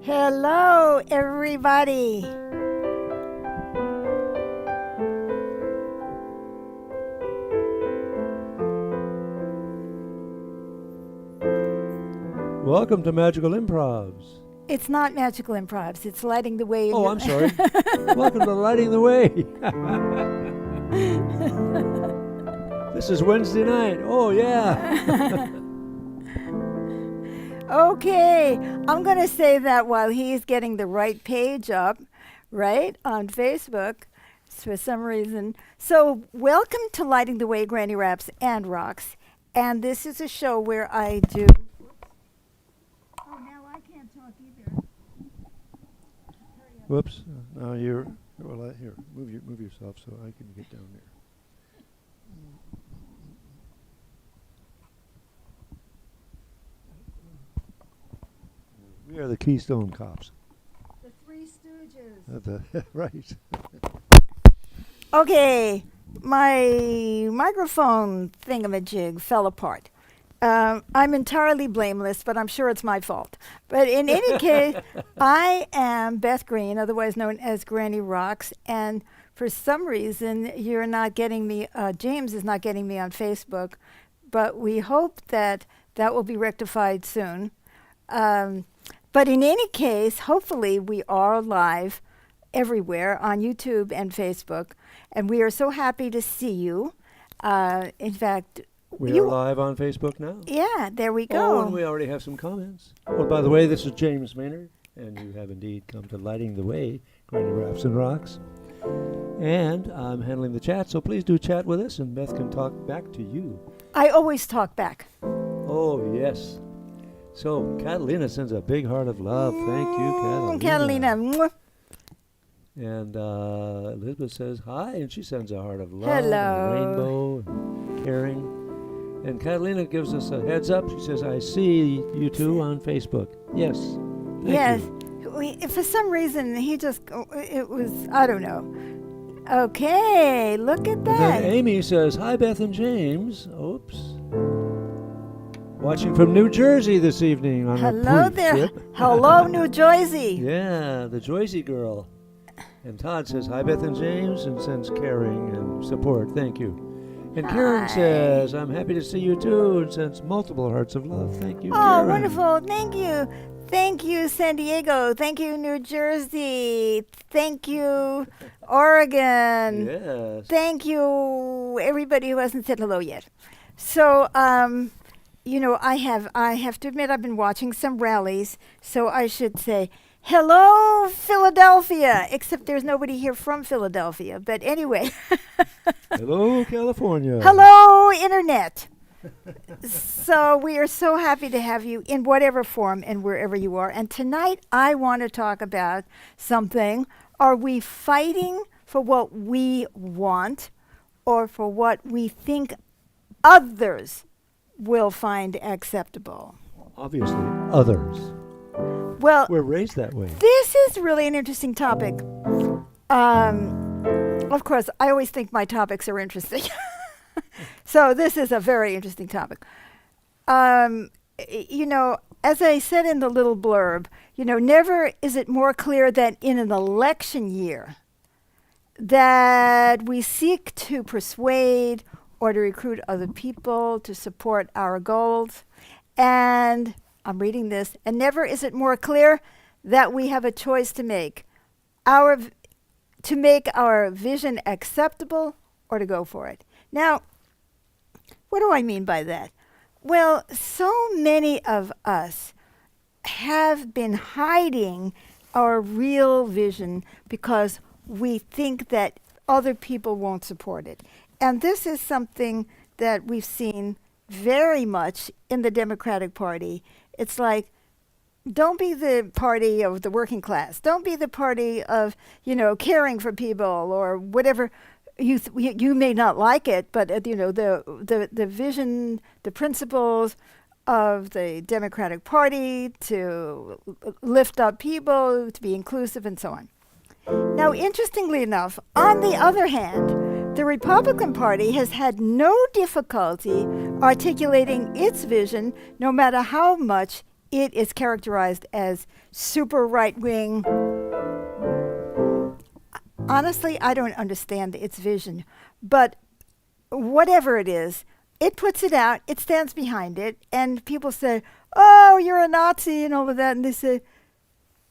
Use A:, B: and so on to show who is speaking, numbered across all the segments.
A: Hello, everybody.
B: Welcome to Magical Improvs.
A: It's not Magical Improvs, it's Lighting the Way.
B: Oh, I'm sorry. Welcome to Lighting the Way. This is Wednesday night. Oh, yeah.
A: Okay, I'm going to say that while he's getting the right page up, right, on Facebook for some reason. So, welcome to Lighting the Way, Granny Raps and Rocks. And this is a show where I do. Oh, now I can't talk either.
B: Whoops. Now you're. Well, here, move yourself so I can get down there. We are the Keystone Cops.
A: The Three Stooges.
B: Right.
A: Okay, my microphone thingamajig fell apart. I'm entirely blameless, but I'm sure it's my fault. But in any case, I am Beth Green, otherwise known as Granny Rocks, and for some reason you're not getting me, James is not getting me on Facebook, but we hope that that will be rectified soon. But in any case, hopefully we are live everywhere on YouTube and Facebook, and we are so happy to see you. In fact,
B: We are live on Facebook now.
A: yeah, there we
B: Oh,
A: go.
B: and we already have some comments. Well, by the way, this is James Maynard, and you have indeed come to Lighting the Way, Granny Raps and Rocks. And I'm handling the chat, so please do chat with us, and Beth can talk back to you.
A: I always talk back.
B: Oh, yes. So, Catalina sends a big heart of love. Thank you, Catalina.
A: Catalina. Mwah.
B: And Elizabeth says hi, and she sends a heart of love.
A: Hello.
B: And a rainbow, and caring. And Catalina gives us a heads up. She says, I see you two on Facebook. Yes. Thank
A: Yes.
B: you.
A: For some reason, it was, I don't know. Okay, look at
B: And
A: that.
B: then Amy says, hi, Beth and James. Oops. Watching from New Jersey this evening on a
A: Hello
B: cruise
A: there.
B: ship.
A: Hello, New Jersey.
B: Yeah, the Joycey girl. And Todd says, hi, Beth and James, and sends caring and support. Thank you. And Karen
A: Hi.
B: says, I'm happy to see you too, and sends multiple hearts of love. Thank you,
A: Oh,
B: Karen.
A: wonderful. Thank you. Thank you, San Diego. Thank you, New Jersey. Thank you, Oregon.
B: Yes.
A: Thank you, everybody who hasn't said hello yet. So, I have to admit I've been watching some rallies, so I should say, hello, Philadelphia, except there's nobody here from Philadelphia. But anyway,
B: Hello, California.
A: hello, Internet. So we are so happy to have you in whatever form and wherever you are. And tonight I want to talk about something. Are we fighting for what we want or for what we think others will find acceptable?
B: Obviously, others.
A: Well,
B: We're raised that way.
A: this is really an interesting topic. Of course, I always think my topics are interesting. So this is a very interesting topic. As I said in the little blurb, never is it more clear that in an election year that we seek to persuade or to recruit other people to support our goals. And I'm reading this, and never is it more clear that we have a choice to make. To make our vision acceptable or to go for it. Now, what do I mean by that? Well, so many of us have been hiding our real vision because we think that other people won't support it. And this is something that we've seen very much in the Democratic Party. It's like, don't be the party of the working class. Don't be the party of, caring for people or whatever. You may not like it, but the vision, the principles of the Democratic Party to lift up people, to be inclusive, and so on. Now, interestingly enough, on the other hand, the Republican Party has had no difficulty articulating its vision, no matter how much it is characterized as super right wing. Honestly, I don't understand its vision, but whatever it is, it puts it out, it stands behind it, and people say, oh, you're a Nazi and all of that, and they say,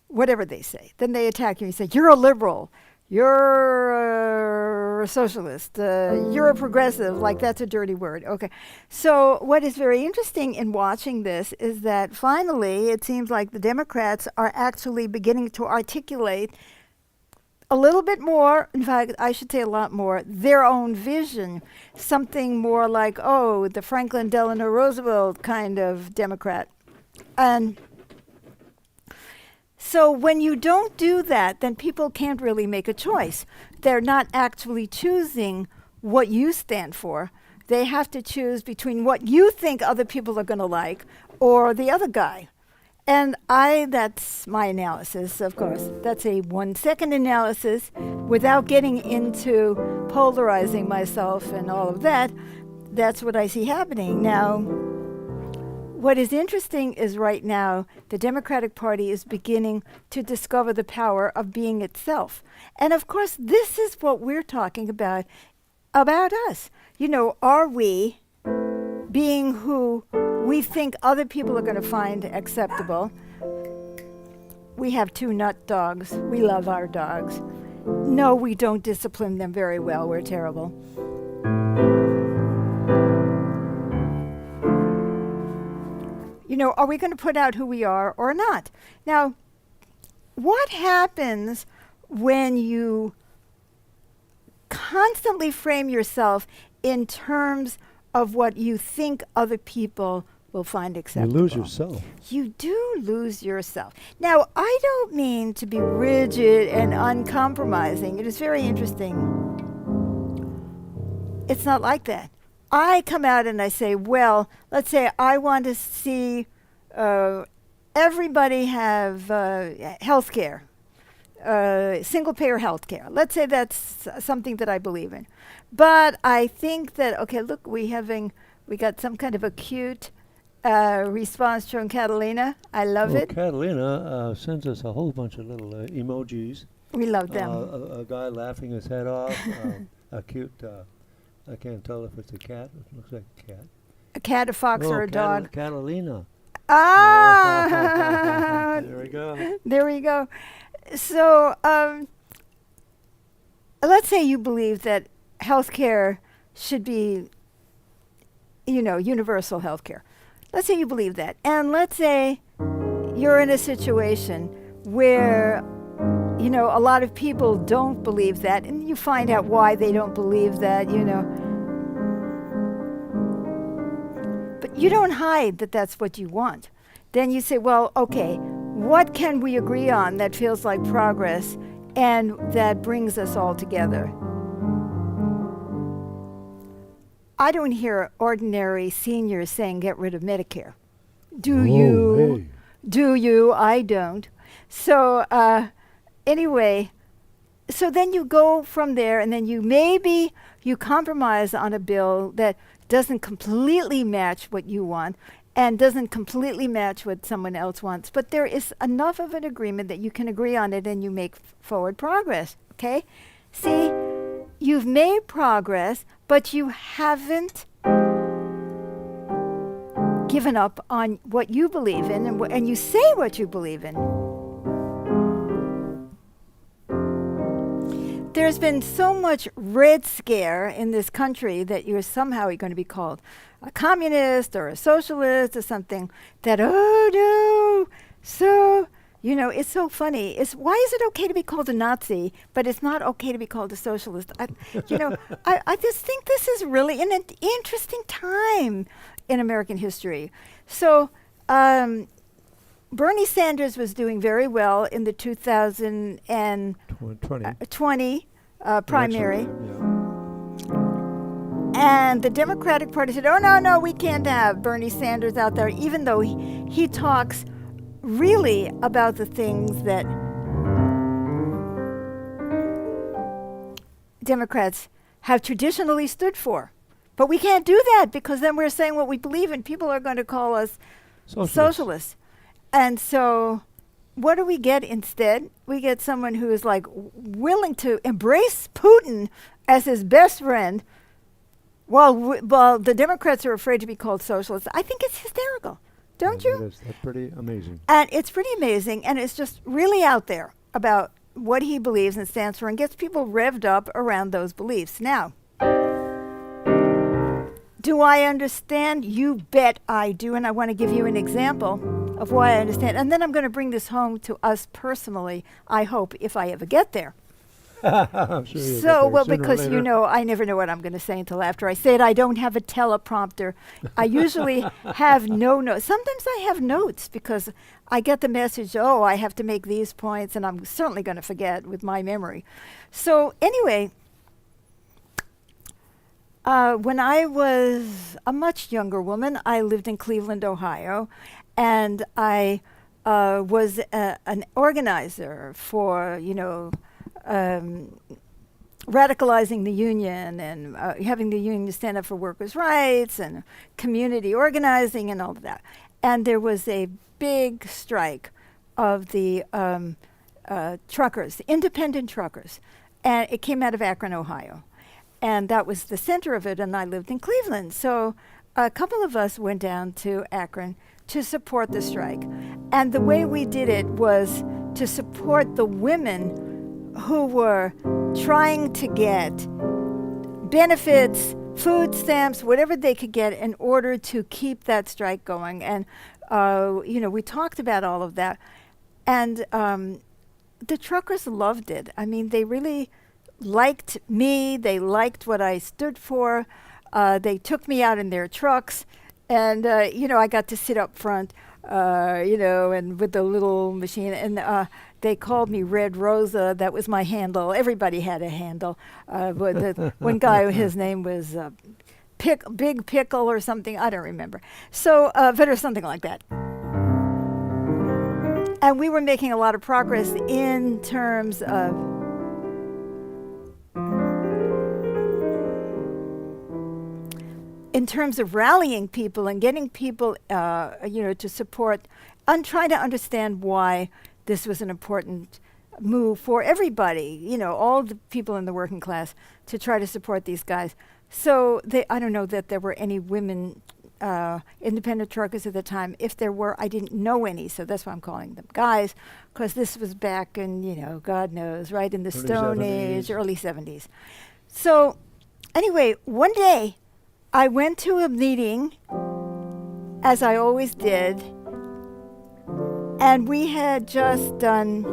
A: whatever they say. Then they attack you and say, you're a liberal, you're a socialist, you're a progressive, like that's a dirty word. Okay. So what is very interesting in watching this is that finally it seems like the Democrats are actually beginning to articulate a little bit more, in fact, I should say a lot more, their own vision, something more like, oh, the Franklin Delano Roosevelt kind of Democrat. And so when you don't do that, then people can't really make a choice. They're not actually choosing what you stand for. They have to choose between what you think other people are going to like or the other guy. And that's my analysis, of course. That's a 1 second analysis without getting into polarizing myself and all of that. That's what I see happening. Now, what is interesting is right now, the Democratic Party is beginning to discover the power of being itself. And of course, this is what we're talking about us. You know, are we being who we think other people are going to find acceptable? We have 2 nut dogs. We love our dogs. No, we don't discipline them very well. We're terrible. You know, are we going to put out who we are or not? Now, what happens when you constantly frame yourself in terms of what you think other people will find acceptable?
B: You lose yourself.
A: You do lose yourself. Now, I don't mean to be rigid and uncompromising. It is very interesting. It's not like that. I come out and I say, well, let's say I want to see everybody have health care, single-payer health care. Let's say that's something that I believe in. But I think that, okay, look, we got some kind of acute response from Catalina. I love it.
B: Catalina sends us a whole bunch of little emojis.
A: We love them.
B: A guy laughing his head off. A cute, I can't tell if it's a cat. It looks like a cat.
A: A cat, a fox, or a dog.
B: Catalina.
A: Ah!
B: There we go.
A: There we go. So let's say you believe that healthcare should be, universal healthcare. Let's say you believe that. And let's say you're in a situation where, a lot of people don't believe that, and you find out why they don't believe that, But you don't hide that that's what you want. Then you say, well, okay, what can we agree on that feels like progress and that brings us all together? I don't hear ordinary seniors saying get rid of Medicare. Do you?
B: Hey.
A: Do you? I don't. So anyway, so then you go from there and then you compromise on a bill that doesn't completely match what you want and doesn't completely match what someone else wants. But there is enough of an agreement that you can agree on it and you make forward progress, okay? See, you've made progress, but you haven't given up on what you believe in, and you say what you believe in. There's been so much red scare in this country that you're somehow going to be called a communist or a socialist or something that, oh no, so, it's so funny. Why is it okay to be called a Nazi, but it's not okay to be called a socialist? I just think this is really an interesting time in American history. So Bernie Sanders was doing very well in the 2020 primary.
B: Yeah.
A: And the Democratic Party said, oh, no, we can't have Bernie Sanders out there, even though he talks really about the things that Democrats have traditionally stood for. But we can't do that because then we're saying what we believe in. People are going to call us socialists. And so, what do we get instead? We get someone who is like willing to embrace Putin as his best friend, while the Democrats are afraid to be called socialists. I think it's hysterical, don't you?
B: That's pretty amazing.
A: And it's pretty amazing, and it's just really out there about what he believes and stands for, and gets people revved up around those beliefs. Now, do I understand? You bet I do, and I want to give you an example of why I understand. And then I'm going to bring this home to us personally, I hope, if I ever get there.
B: I'm sure you'll get
A: So,
B: there
A: well,
B: sooner or
A: because
B: later.
A: I never know what I'm going to say until after I say it. I don't have a teleprompter. I usually have no notes. Sometimes I have notes because I get the message, oh, I have to make these points, and I'm certainly going to forget with my memory. So, anyway, when I was a much younger woman, I lived in Cleveland, Ohio, and I was an organizer for, radicalizing the union and having the union stand up for workers' rights and community organizing and all of that. And there was a big strike of the truckers, independent truckers, and it came out of Akron, Ohio. And that was the center of it, and I lived in Cleveland. So a couple of us went down to Akron to support the strike. And the way we did it was to support the women who were trying to get benefits, food stamps, whatever they could get in order to keep that strike going. And, we talked about all of that. And the truckers loved it. I mean, they really liked me. They liked what I stood for. They took me out in their trucks. And, I got to sit up front, and with the little machine. And they called me Red Rosa. That was my handle. Everybody had a handle. But the one guy, his name was Big Pickle or something. I don't remember. So, but it was something like that. And we were making a lot of progress in terms of rallying people and getting people, to support and trying to understand why this was an important move for everybody, all the people in the working class, to try to support these guys. So I don't know that there were any women independent truckers at the time. If there were, I didn't know any, so that's why I'm calling them guys, because this was back in, God knows, right in the Stone Age, early 70s. So anyway, one day I went to a meeting, as I always did, and we had just done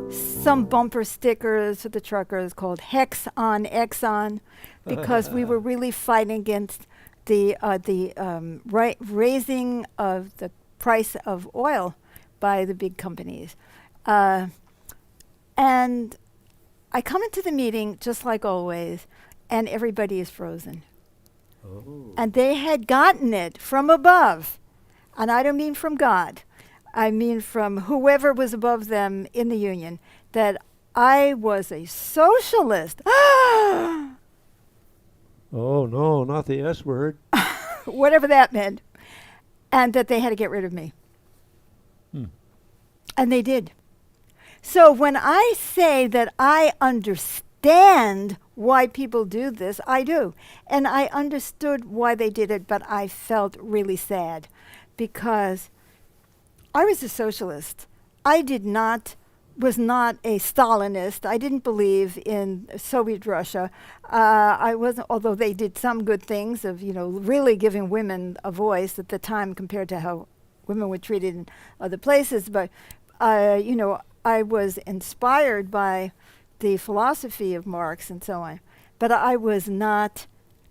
A: some bumper stickers for the truckers called Hex on Exxon, because we were really fighting against the raising of the price of oil by the big companies. And I come into the meeting, just like always, and everybody is frozen.
B: Oh.
A: And they had gotten it from above. And I don't mean from God. I mean from whoever was above them in the union, that I was a socialist.
B: Oh, no, not the S word.
A: Whatever that meant. And that they had to get rid of me. And they did. So when I say that I understand why people do this, I do. And I understood why they did it, but I felt really sad because I was a socialist. I was not a Stalinist. I didn't believe in Soviet Russia. I wasn't, although they did some good things of, really giving women a voice at the time compared to how women were treated in other places. But, I was inspired by the philosophy of Marx and so on. But I was not,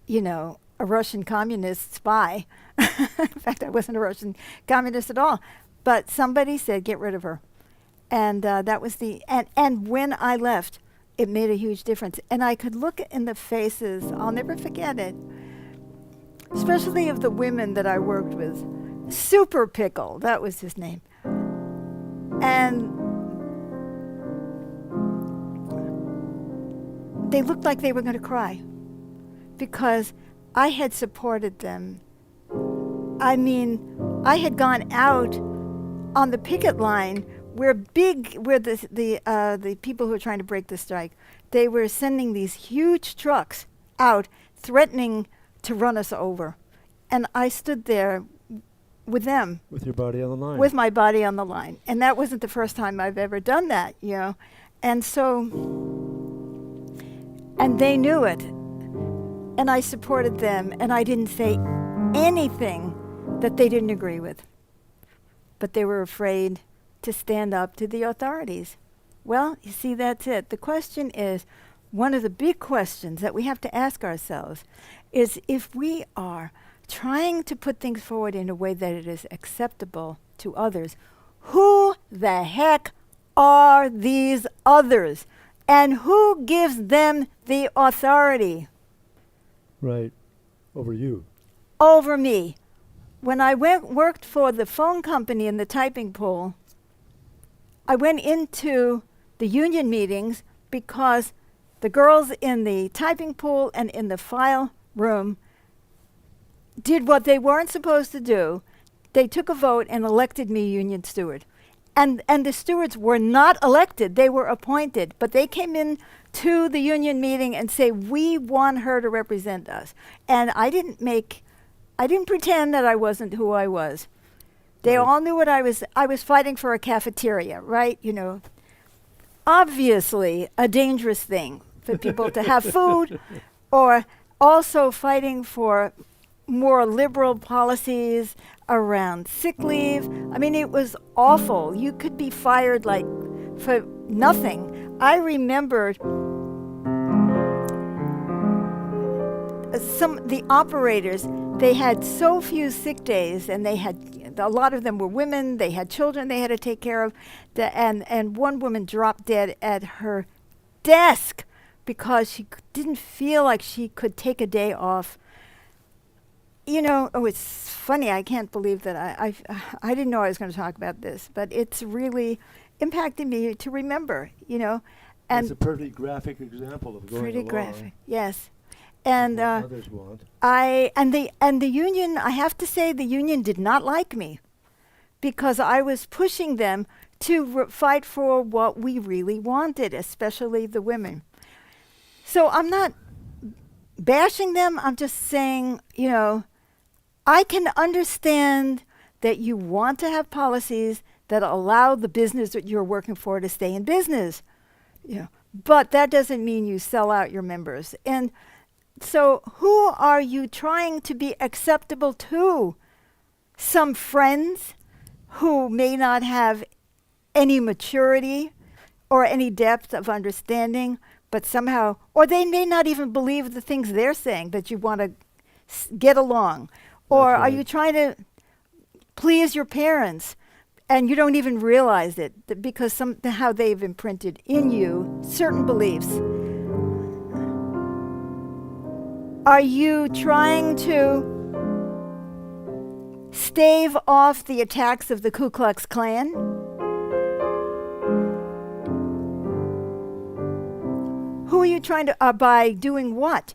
A: a Russian communist spy. In fact, I wasn't a Russian communist at all. But somebody said, get rid of her. And that was and when I left, it made a huge difference. And I could look in the faces, I'll never forget it, especially of the women that I worked with. Super Pickle, that was his name. And they looked like they were going to cry because I had supported them. I mean, I had gone out on the picket line where the people who were trying to break the strike, they were sending these huge trucks out threatening to run us over. And I stood there with them,
B: With your body on the line.
A: with my body on the line. And that wasn't the first time I've ever done that, you know. And so, and they knew it. And I supported them, and I didn't say anything that they didn't agree with. But they were afraid to stand up to the authorities. Well, you see, that's it. The question is, one of the big questions that we have to ask ourselves is if we are trying to put things forward in a way that it is acceptable to others, who the heck are these others? And who gives them the authority
B: Right. Over you.
A: over me? When I worked for the phone company in the typing pool, I went into the union meetings because the girls in the typing pool and in the file room did what they weren't supposed to do. They took a vote and elected me union steward. And the stewards were not elected, they were appointed. But they came in to the union meeting and say, we want her to represent us. And I didn't pretend that I wasn't who I was. They
B: Right.
A: all knew what I was fighting for a cafeteria, right? You know, obviously a dangerous thing for people to have food, or also fighting for more liberal policies around sick leave. I mean, it was awful. You could be fired like for nothing. I remembered the operators, they had so few sick days, and they had a lot of them were women. They had children they had to take care of, and one woman dropped dead at her desk because she didn't feel like she could take a day off. You know, oh, it's funny. I can't believe that I didn't know I was going to talk about this, but it's really impacted me to remember. You know, and
B: It's a pretty graphic example of going
A: pretty
B: along
A: graphic, yes.
B: with
A: And
B: what others want.
A: the union, I have to say, the union did not like me because I was pushing them to fight for what we really wanted, especially the women. So I'm not bashing them. I'm just saying, you know, I can understand that you want to have policies that allow the business that you're working for to stay in business. You know, but that doesn't mean you sell out your members. And so who are you trying to be acceptable to? Some friends who may not have any maturity or any depth of understanding, but somehow, or they may not even believe the things they're saying, that you want to get along. Or
B: That's
A: are
B: right.
A: you trying to please your parents and you don't even realize it because somehow they've imprinted in you certain beliefs? Are you trying to stave off the attacks of the Ku Klux Klan? Who are you trying to, by doing what?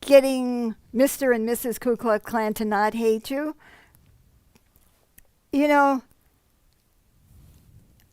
A: Getting Mr. and Mrs. Ku Klux Klan to not hate you? You know,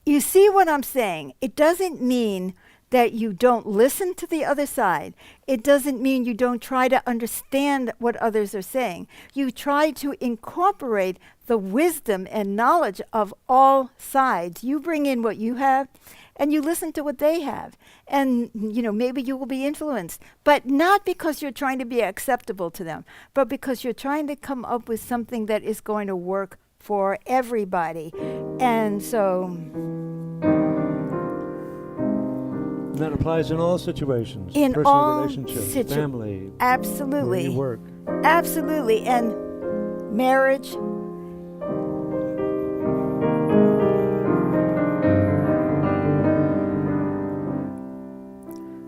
A: you see what I'm saying? It doesn't mean that you don't listen to the other side. It doesn't mean you don't try to understand what others are saying. You try to incorporate the wisdom and knowledge of all sides. You bring in what you have, and you listen to what they have. And, you know, maybe you will be influenced, but not because you're trying to be acceptable to them, but because you're trying to come up with something that is going to work for everybody. And so,
B: And that applies in all situations.
A: In
B: personal
A: all
B: relationships, family, where
A: absolutely.
B: you work.
A: Absolutely. And marriage.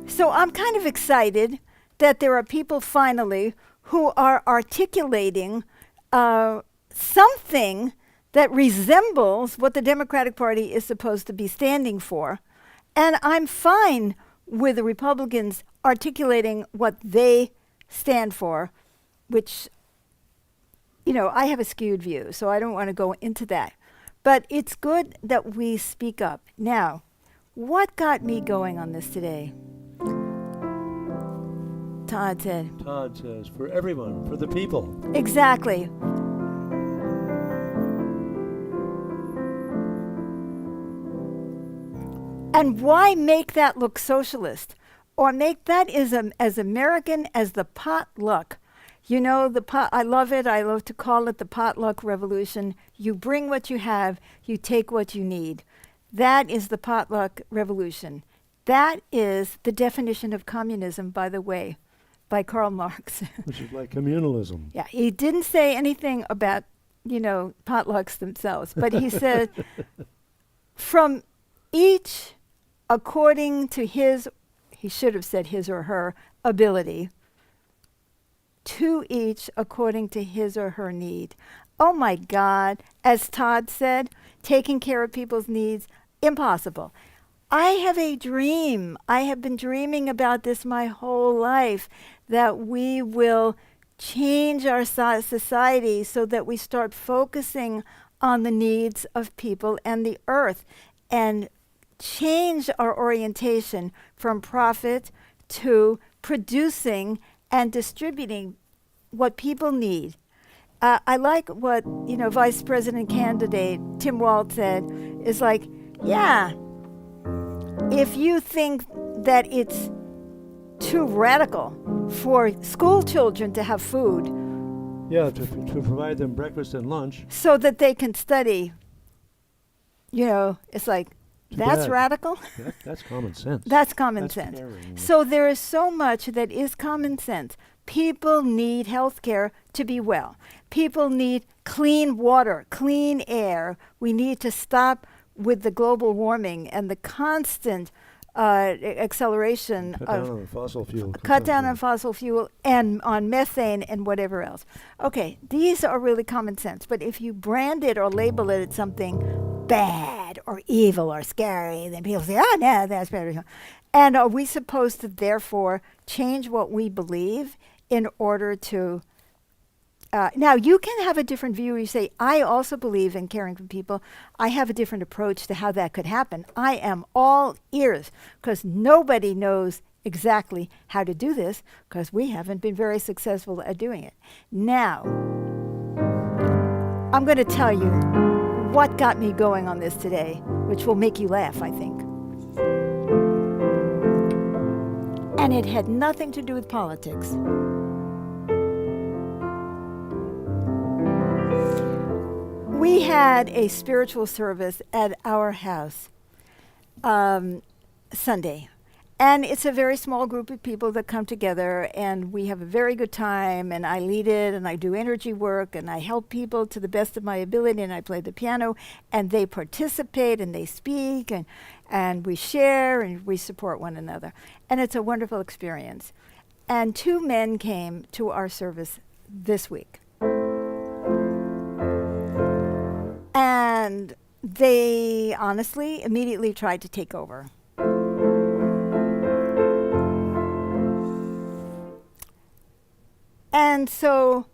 A: So I'm kind of excited that there are people finally who are articulating something that resembles what the Democratic Party is supposed to be standing for. And I'm fine with the Republicans articulating what they stand for, which, you know, I have a skewed view, so I don't want to go into that. But it's good that we speak up. Now, what got me going on this today? Todd said,
B: Todd says, for everyone, for the people.
A: exactly. And why make that look socialist? Or make that as American as the potluck. You know, I love it. I love to call it the potluck revolution. You bring what you have, you take what you need. That is the potluck revolution. That is the definition of communism, by the way, by Karl Marx.
B: Which is like communalism.
A: Yeah, he didn't say anything about, potlucks themselves, but he said, from each according to he should have said his or her ability, to each according to his or her need. Oh my God, as Todd said, taking care of people's needs, impossible. I have a dream. I have been dreaming about this my whole life, that we will change our society so that we start focusing on the needs of people and the earth, and change our orientation from profit to producing and distributing what people need. I like what, Vice President candidate Tim Walz said, is like, yeah, if you think that it's too radical for school children to have food.
B: Yeah, to provide them breakfast and lunch.
A: So that they can study, it's like, that's
B: bad.
A: radical?
B: That's common sense.
A: That's common
B: That's
A: sense.
B: caring.
A: So there is so much that is common sense. People need health care to be well. People need clean water, clean air. We need to stop with the global warming and the constant acceleration
B: Cut
A: of
B: down on fossil fuel.
A: cut down on
B: consumption.
A: fossil fuel and on methane and whatever else. Okay, these are really common sense, but if you brand it or label it as something bad or evil or scary, then people say, oh, no, that's better. And are we supposed to therefore change what we believe in order to now, you can have a different view. You say, I also believe in caring for people. I have a different approach to how that could happen. I am all ears, because nobody knows exactly how to do this, because we haven't been very successful at doing it. Now, I'm going to tell you what got me going on this today, which will make you laugh, I think. And it had nothing to do with politics. We had a spiritual service at our house Sunday. And it's a very small group of people that come together, and we have a very good time, and I lead it, and I do energy work, and I help people to the best of my ability, and I play the piano, and they participate, and they speak, and we share, and we support one another. And it's a wonderful experience. And 2 men came to our service this week. And they honestly immediately tried to take over. And so,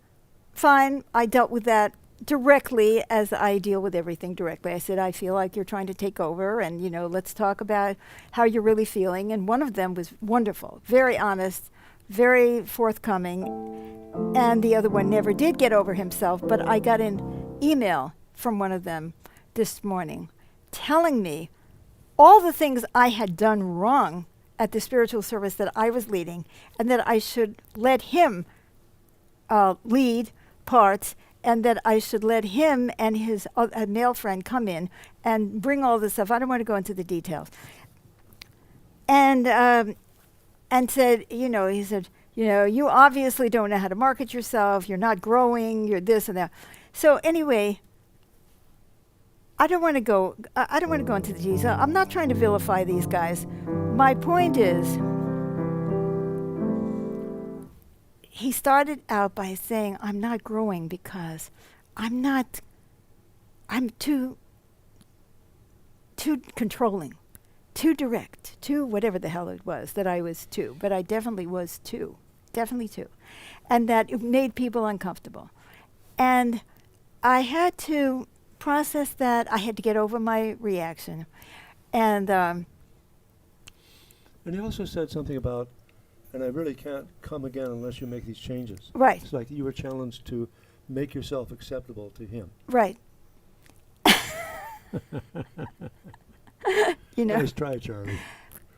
A: fine, I dealt with that directly, as I deal with everything directly. I said, I feel like you're trying to take over, and, let's talk about how you're really feeling. And one of them was wonderful, very honest, very forthcoming. And the other one never did get over himself, but I got an email from one of them this morning telling me all the things I had done wrong at the spiritual service that I was leading, and that I should let him lead parts, and that I should let him and his male friend come in and bring all this stuff. I don't want to go into the details. And said, he said, you obviously don't know how to market yourself. You're not growing. You're this and that. So anyway, I don't want to go into the details. I'm not trying to vilify these guys. My point is, he started out by saying, I'm not growing because I'm too controlling, too direct, too whatever the hell it was that I was too, but I definitely was too, and that it made people uncomfortable. And I had to processed that. I had to get over my reaction. And
B: And he also said something about, and I really can't come again unless you make these changes.
A: right,
B: It's like you were challenged to make yourself acceptable to him.
A: right. You know,
B: Nice try, Charlie.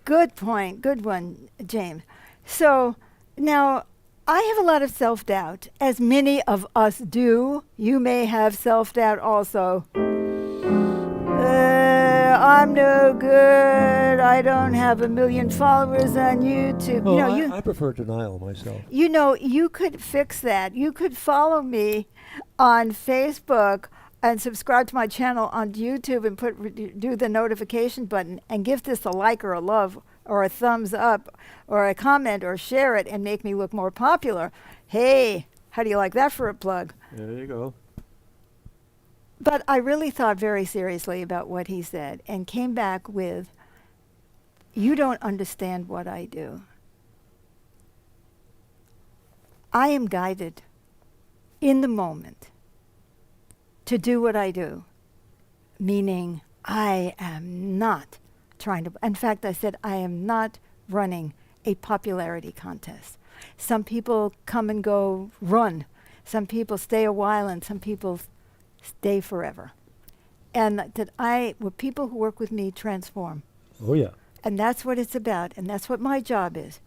A: good point. Good one, James. So now I have a lot of self doubt, as many of us do. You may have self doubt also. I'm no good. I don't have 1 million followers on YouTube.
B: Oh,
A: You know,
B: I prefer denial myself.
A: you know, you could fix that. You could follow me on Facebook and subscribe to my channel on YouTube and do the notification button and give this a like or a love or a thumbs up or a comment or share it and make me look more popular. Hey, how do you like that for a plug?
B: There you go.
A: But I really thought very seriously about what he said and came back with, you don't understand what I do. I am guided in the moment to do what I do, meaning I am not trying to, in fact, I said, I am not running a popularity contest. Some people come and go, run. Some people stay a while and some people stay forever. And what people who work with me transform.
B: Oh, yeah.
A: And that's what it's about. And that's what my job is.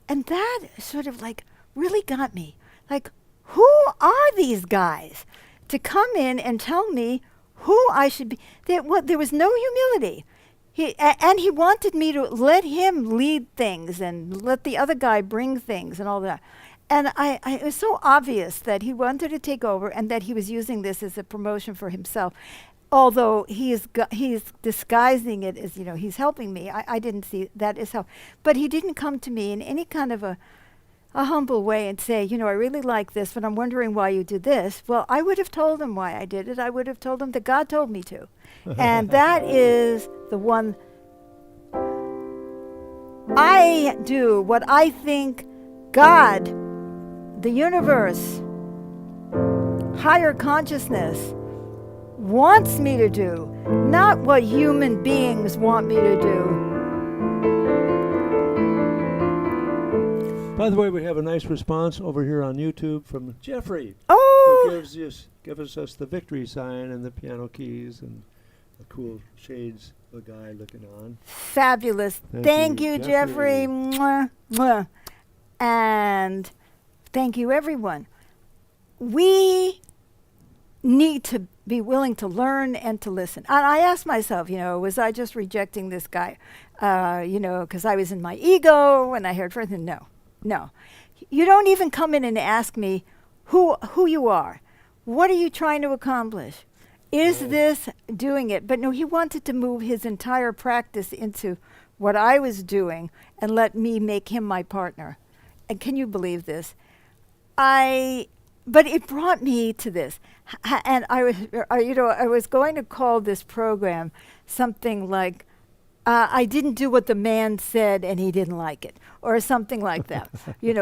A: And that sort of like really got me. Like, who are these guys to come in and tell me who I should be? There was no humility. And he wanted me to let him lead things and let the other guy bring things and all that. And it was so obvious that he wanted to take over and that he was using this as a promotion for himself. Although he's disguising it as, he's helping me. I didn't see that as help. But he didn't come to me in any kind of a humble way and say, I really like this, but I'm wondering why you did this. Well, I would have told him why I did it. I would have told him that God told me to. And that is the one. I do what I think God, the universe, higher consciousness wants me to do, not what human beings want me to do.
B: By the way, we have a nice response over here on YouTube from Jeffrey,
A: Oh,
B: who gives us the victory sign and the piano keys and the cool shades of a guy looking on.
A: fabulous. Thank you, Jeffrey. Mwah, mwah. And thank you, everyone. We need to be willing to learn and to listen. And I asked myself, was I just rejecting this guy, because I was in my ego and I heard first. No. You don't even come in and ask me who you are. What are you trying to accomplish? Is this doing it? But no, he wanted to move his entire practice into what I was doing and let me make him my partner. And can you believe this? But it brought me to this. And I was going to call this program something like, I didn't do what the man said and he didn't like it, or something like that,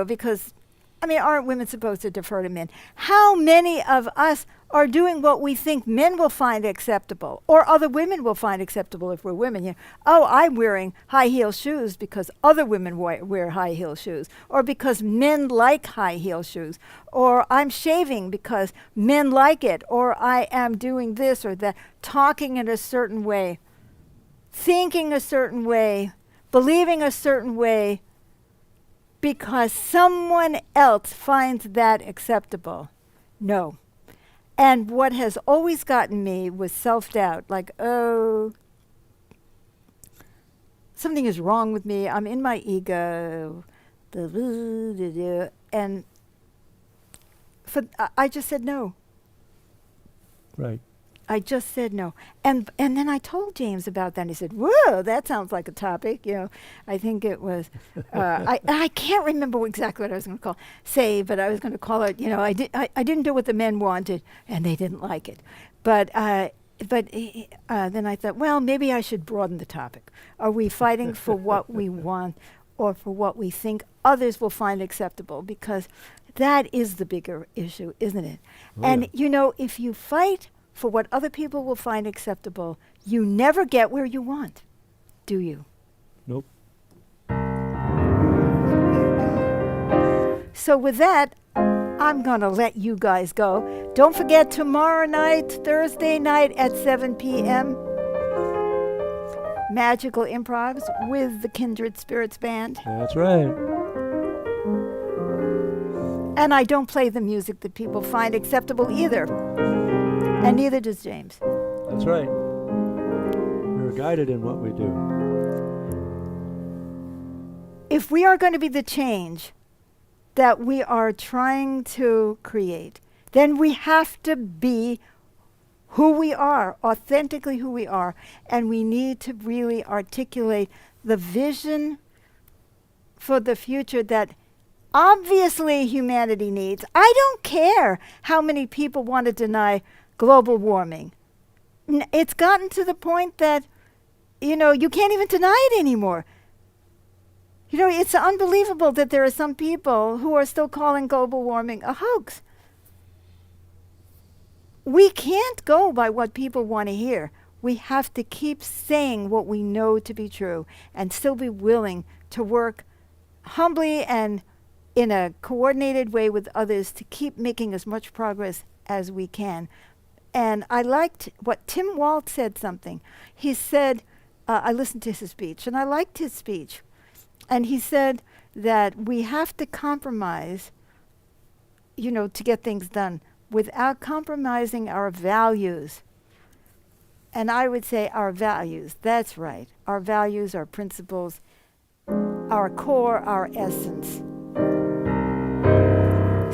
A: because, aren't women supposed to defer to men? How many of us are doing what we think men will find acceptable, or other women will find acceptable if we're women? I'm wearing high heel shoes because other women wear high heel shoes, or because men like high heel shoes, or I'm shaving because men like it, or I am doing this or that, talking in a certain way, thinking a certain way, believing a certain way, because someone else finds that acceptable. No. And what has always gotten me was self-doubt, like, something is wrong with me, I'm in my ego, and I just said no.
B: Right.
A: I just said no. And then I told James about that, and he said, whoa, that sounds like a topic. I think it was, I can't remember exactly what I was going to say, but I was going to call it, I didn't do what the men wanted, and they didn't like it. But then I thought, well, maybe I should broaden the topic. Are we fighting for what we want or for what we think others will find acceptable? Because that is the bigger issue, isn't it?
B: Oh,
A: And,
B: yeah.
A: if you fight for what other people will find acceptable, you never get where you want, do you?
B: Nope.
A: So with that, I'm going to let you guys go. Don't forget tomorrow night, Thursday night at 7 p.m., Magical Improvs with the Kindred Spirits Band.
B: That's right.
A: And I don't play the music that people find acceptable either. And neither does James.
B: That's right. We're guided in what we do.
A: If we are going to be the change that we are trying to create, then we have to be who we are, authentically who we are, and we need to really articulate the vision for the future that obviously humanity needs. I don't care how many people want to deny global warming. It's gotten to the point that, you can't even deny it anymore. It's unbelievable that there are some people who are still calling global warming a hoax. We can't go by what people want to hear. We have to keep saying what we know to be true and still be willing to work humbly and in a coordinated way with others to keep making as much progress as we can. And I liked what Tim Walt said something. He said, I listened to his speech, and I liked his speech. And he said that we have to compromise, to get things done without compromising our values. And I would say our values, that's right. Our values, our principles, our core, our essence.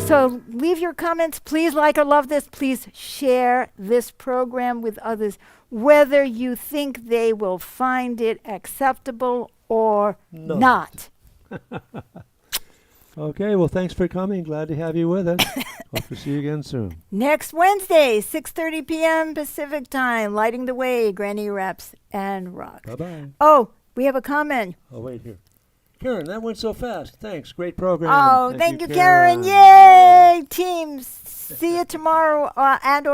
A: So leave your comments. Please like or love this. Please share this program with others, whether you think they will find it acceptable or not.
B: Okay, well, thanks for coming. Glad to have you with us. Hope to see you again soon.
A: Next Wednesday, 6:30 p.m. Pacific Time, Lighting the Way, Granny Raps and Rock.
B: Bye-bye.
A: Oh, we have a comment.
B: Oh, wait here. Karen, that went so fast. Thanks. Great program.
A: Oh, thank you, Karen. Yay, teams. See you tomorrow and